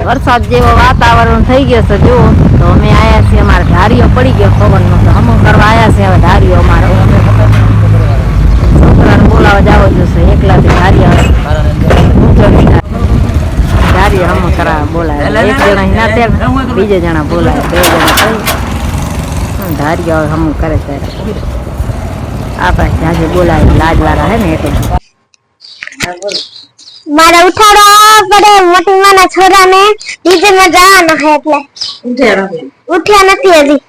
વરસાદ જેવો વાતાવરણ થઈ ગયો છે જો તો અમે આયા છીએ અમારે ધારીઓ પડી ગયો પવનનો તો હમો કરવા આયા છે હવે ધારીઓ અમારે છોકરાને બોલાવા જાવ જોશે એકલાથી ધારી ધારી હમો કરાવે બોલાવે એક જણા ના ત્યાં બીજે જણા બોલાવે બે જણા ધારીઓ હમો કરે ત્યારે આપણે ત્યાં બોલાવે લાજ વાળા હે ને એટલે मारा उठाड़ा पड़े मोटी माना छोरा ने डीजे में जाना है એટલે ઉઠ્યા નથી હજી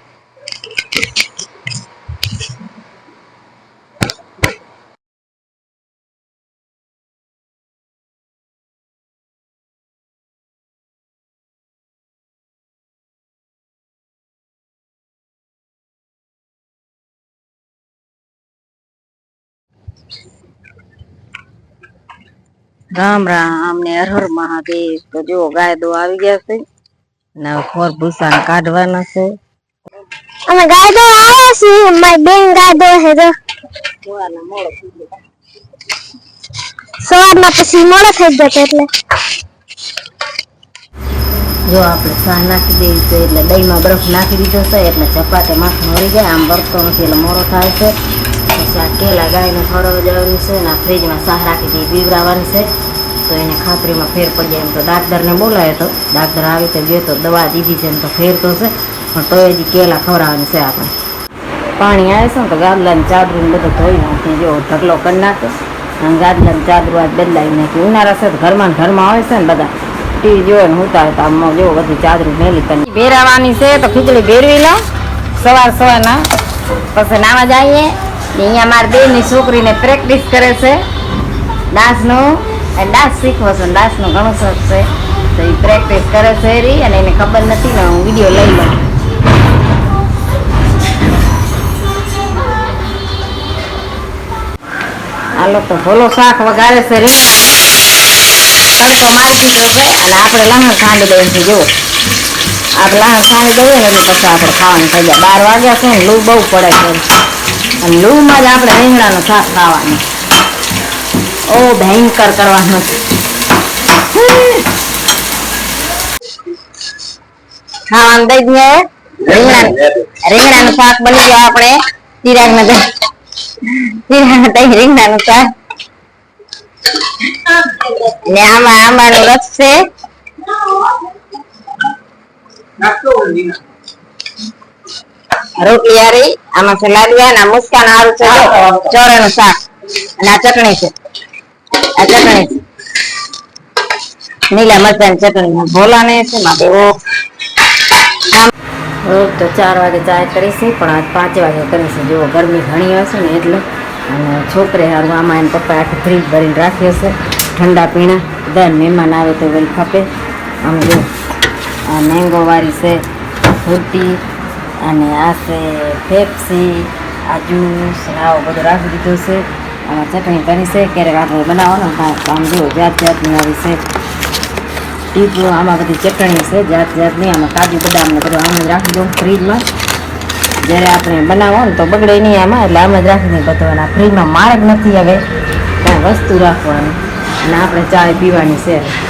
राम राम ने हर हर महादेव तो जो गाय दो આવી ગયા છે ને ખોર ભૂસા કાઢવાના છે અમે ગાય દો આવ્યા છે મારી બેન ગાય દો હે તો સવારમાં પછી મોડો થઈ જતો એટલે જો આપણે સાહ નાખી દેવી છે એટલે દહીંમાં બરફ નાખી દીધો છે એટલે ચપાતે માથું મળી જાય આમ બરતો નથી એટલે મોડો થાય છે પછી આ કેલા ગાયને ખવડાવવા જવાનું છે ને આ ફ્રીજમાં સાહ રાખી દઈ પીવડાવવાની છે તો એને ખાતરીમાં ફેર પડી જાય એમ તો ડાક્ટરને બોલાવે તો ડાક્ટર આવી તો ગયો તો દવા દીધી છે એમ તો ફેર તો છે પણ તો હજી કેલા ખવડાવવાની છે આપણે પાણી આવે છે ને તો ગાદલાની ચાદરું બધું ધોઈ નાખી જો ઢગલો કરી નાખે અને ગાદલાની ચાદરું આજ બદલાવી નાખી ઉનાળા છે તો ઘરમાં આવે છે ને બધા ટીવી જોવે ને ઉતા તો આમ જો બધી ચાદરું મેલી કરી ભેરાવાની છે તો ખીચડી ભેરવી લો સવારના પછી નાવા જઈએ અહીંયા મારી બેનની છોકરીને પ્રેક્ટિસ કરે છે ડાન્સનું ડાન્સ શીખવો છે ડાન્સનો ઘણો શોખ છે તો એ પ્રેક્ટિસ કરે છે રી અને એને ખબર નથી ને હું વિડીયો લઈ લઉં હાલો તો ભોલો શાક વગાડે છે રે તડકો મારી દીધો છે અને આપણે લહણ ખાંડી દઈએ છીએ જો આપણે લહણ ખાંડી દઈએ ને એટલે પછી આપણે ખાવાનું થઈ જાય 12 વાગ્યા છે ને લૂ બહુ પડે છે અને લૂમાં જ આપણે રીંગણાનું શાક ખાવાનું ઓ ભયંકર કરવાનું ખાવાનું દઈ દઈએ રીંગણાનું શાક બની ગયું આપણે ચિરાગમાં રીંગણાનું શાક ને આમાં આંબાનો રસ છે રોટલી હારી આમાં છે લાડવા ને મુસ્કાન હારું છે ચોરાનું શાક અને આ ચટણી છે નીલા મરચાની ચટણી ભોલાને છે માં દેવો તો 4 વાગે ચાય કરી છે પણ આજ 5 વાગે કરી છે જો ગરમી ઘણી હોય છે ને એટલે અને છોકરે હારું આમાં એના પપ્પા આખી ફ્રીજ ભરીને રાખ્યો છે ઠંડા પીણા દર મહેમાન આવે તો વળી ખપે આમ જો આ મેંગો વાળી છે ફ્રૂટી અને આ છે પેપ્સી આ જ્યુસ આવું બધું રાખી દીધું છે આમાં ચટણી કરી છે ક્યારેક આપણે બનાવવાનું આમ જો જાત જાતની આવી છે ટીપું આમાં બધી ચટણી છે જાત જાતની આમાં કાજુ બદામને બધું આમ જ રાખી દઉં ફ્રીજમાં જ્યારે આપણે બનાવો ને તો બગડે નહીં આમાં એટલે આમ જ રાખી દઈએ બધું અને ફ્રીજમાં મારે જ નથી હવે કાંઈ વસ્તુ રાખવાની અને આપણે ચાય પીવાની છે